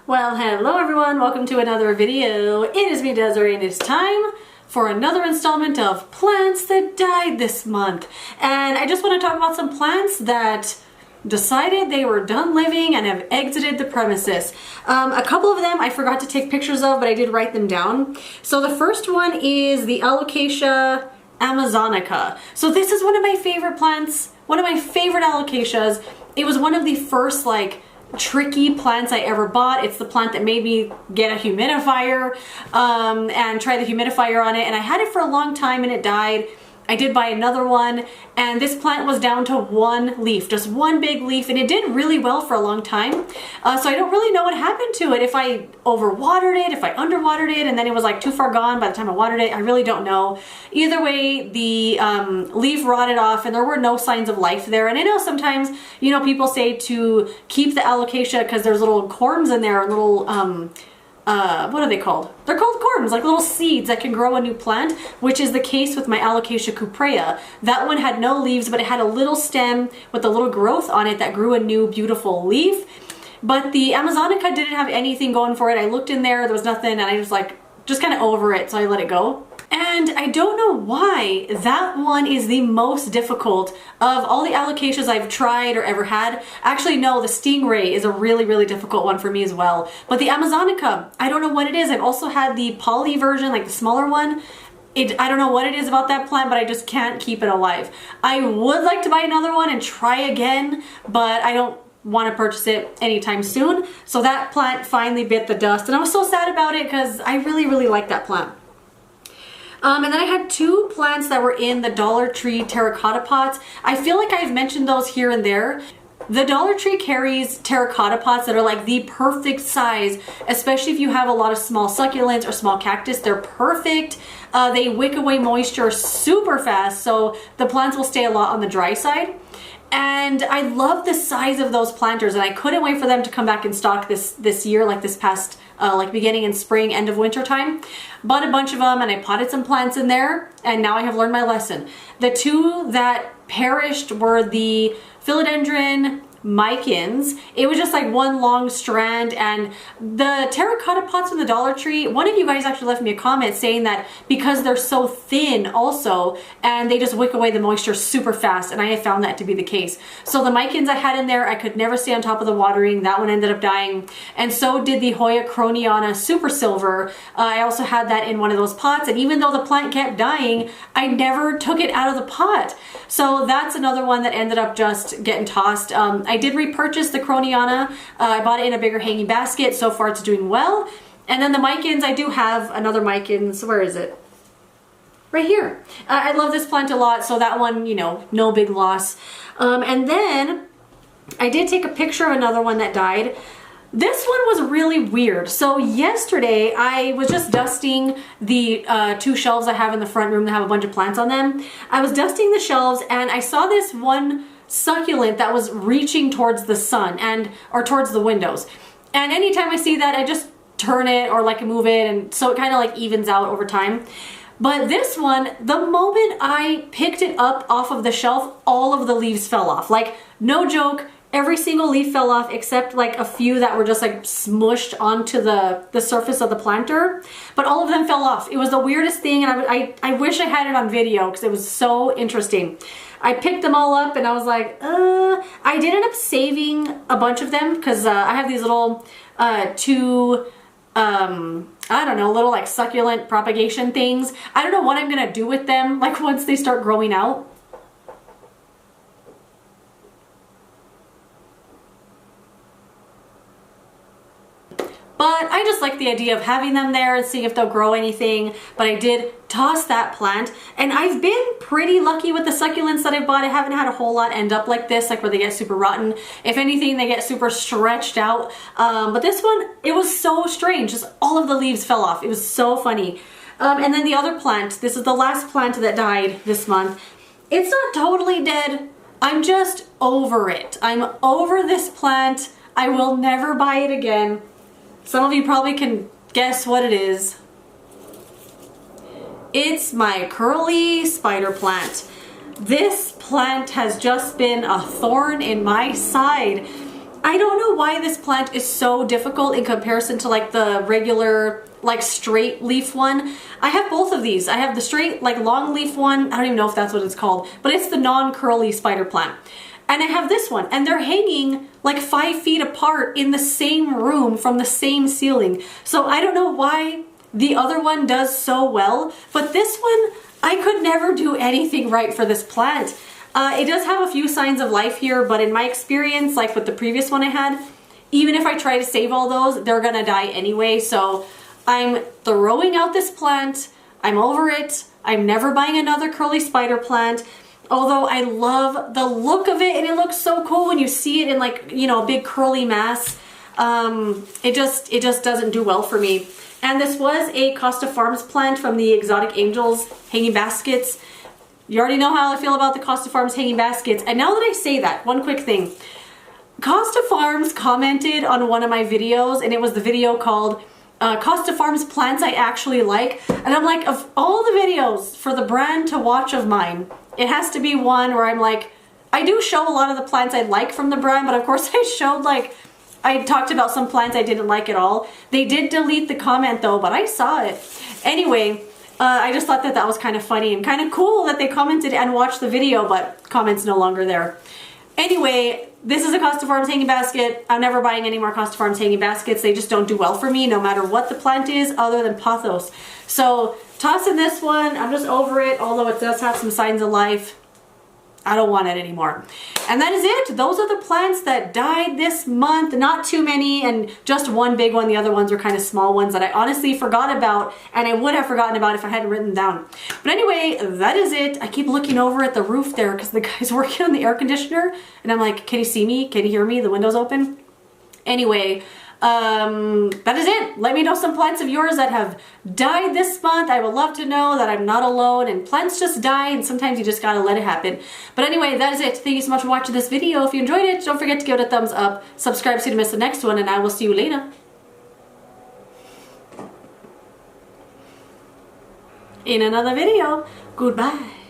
Well, hello everyone, welcome to another video. It is me, Desiree, and it's time for another installment of plants that died this month. And I just want to talk about some plants that decided they were done living and have exited the premises. A couple of them I forgot to take pictures of, but I did write them down. So the first one is the Alocasia amazonica. So this is one of my favorite plants, one of my favorite alocasias. It was one of the first tricky plants I ever bought. It's the plant that made me get a humidifier and try the humidifier on it, and I had it for a long time and it died. I did buy another one, and this plant was down to one leaf, just one big leaf, and it did really well for a long time. So I don't really know what happened to it, if I overwatered it, if I underwatered it, and then it was too far gone by the time I watered it. I really don't know. Either way, the leaf rotted off and there were no signs of life there. And I know sometimes, people say to keep the alocasia because there's little corms in there, little what are they called? They're called corms, like little seeds that can grow a new plant, which is the case with my Alocasia cuprea. That one had no leaves, but it had a little stem with a little growth on it that grew a new beautiful leaf. But the Amazonica didn't have anything going for it. I looked in there was nothing, and I was just kind of over it, so I let it go. And I don't know why that one is the most difficult of all the alocasias I've tried or ever had. Actually, no, the Stingray is a really, really difficult one for me as well. But the Amazonica, I don't know what it is. I've also had the poly version, the smaller one. I don't know what it is about that plant, but I just can't keep it alive. I would like to buy another one and try again, but I don't want to purchase it anytime soon. So that plant finally bit the dust, and I was so sad about it because I really, really like that plant. And then I had two plants that were in the Dollar Tree terracotta pots. I feel like I've mentioned those here and there. The Dollar Tree carries terracotta pots that are the perfect size, especially if you have a lot of small succulents or small cactus. They're perfect. They wick away moisture super fast, so the plants will stay a lot on the dry side. And I love the size of those planters, and I couldn't wait for them to come back in stock this year, this past beginning in spring, end of winter time. Bought a bunch of them and I potted some plants in there, and now I have learned my lesson. The two that perished were the philodendron micans. It was just one long strand, and the terracotta pots from the Dollar Tree, one of you guys actually left me a comment saying that because they're so thin also, and they just wick away the moisture super fast, and I have found that to be the case. So the micans I had in there, I could never stay on top of the watering. That one ended up dying, and so did the Hoya croniana super silver. I also had that in one of those pots, and even though the plant kept dying, I never took it out of the pot. So that's another one that ended up just getting tossed. I did repurchase the croniana. I bought it in a bigger hanging basket. So far it's doing well. And then the micans, I do have another micans. Where is it? Right here. I love this plant a lot, so that one, no big loss. And then I did take a picture of another one that died. This one was really weird. So yesterday I was just dusting the two shelves I have in the front room that have a bunch of plants on them. I was dusting the shelves and I saw this one succulent that was reaching towards the sun or towards the windows. And anytime I see that, I just turn it or move it, and so it kind of evens out over time. But this one, the moment I picked it up off of the shelf, all of the leaves fell off. No joke. Every single leaf fell off except a few that were just smushed onto the surface of the planter, but all of them fell off. It was the weirdest thing, and I wish I had it on video because it was so interesting. I picked them all up and I was I did end up saving a bunch of them because I have these little two I don't know, little succulent propagation things. I don't know what I'm gonna do with them once they start growing out. But I just like the idea of having them there and seeing if they'll grow anything. But I did toss that plant, and I've been pretty lucky with the succulents that I've bought. I haven't had a whole lot end up like this, where they get super rotten. If anything, they get super stretched out. But this one, it was so strange. Just all of the leaves fell off. It was so funny. And then the other plant, this is the last plant that died this month. It's not totally dead. I'm just over it. I'm over this plant. I will never buy it again. Some of you probably can guess what it is. It's my curly spider plant. This plant has just been a thorn in my side. I don't know why this plant is so difficult in comparison to like the regular like straight leaf one. I have both of these. I have the straight like long leaf one. I don't even know if that's what it's called, but it's the non-curly spider plant. And I have this one, and they're hanging like 5 feet apart in the same room from the same ceiling. So I don't know why the other one does so well, but this one, I could never do anything right for this plant. It does have a few signs of life here, but in my experience, like with the previous one I had, even if I try to save all those, they're gonna die anyway. So I'm throwing out this plant. I'm over it. I'm never buying another curly spider plant. Although I love the look of it, and it looks so cool when you see it in like, you know, a big curly mass. It just doesn't do well for me. And this was a Costa Farms plant from the Exotic Angels hanging baskets. You already know how I feel about the Costa Farms hanging baskets. And now that I say that, one quick thing. Costa Farms commented on one of my videos, and it was the video called Costa Farms Plants I Actually Like. And I'm like, of all the videos for the brand to watch of mine, it has to be one where I'm like, I do show a lot of the plants I like from the brand, but of course I showed like, I talked about some plants I didn't like at all. They did delete the comment though, but I saw it. Anyway, I just thought that that was kind of funny and kind of cool that they commented and watched the video, but comments no longer there. Anyway, this is a Costa Farms hanging basket. I'm never buying any more Costa Farms hanging baskets. They just don't do well for me no matter what the plant is other than pothos. So tossing this one, I'm just over it, although it does have some signs of life. I don't want it anymore. And that is it. Those are the plants that died this month. Not too many, and just one big one. The other ones are kind of small ones that I honestly forgot about, and I would have forgotten about if I hadn't written them down. But anyway, that is it. I keep looking over at the roof there because the guy's working on the air conditioner, and I'm like, can he see me? Can he hear me? The window's open. Anyway, that is it. Let me know some plants of yours that have died this month. I would love to know that I'm not alone, and plants just die, and sometimes you just gotta let it happen. But anyway, that is it. Thank you so much for watching this video. If you enjoyed it, don't forget to give it a thumbs up, subscribe so you don't miss the next one, and I will see you later in another video. Goodbye.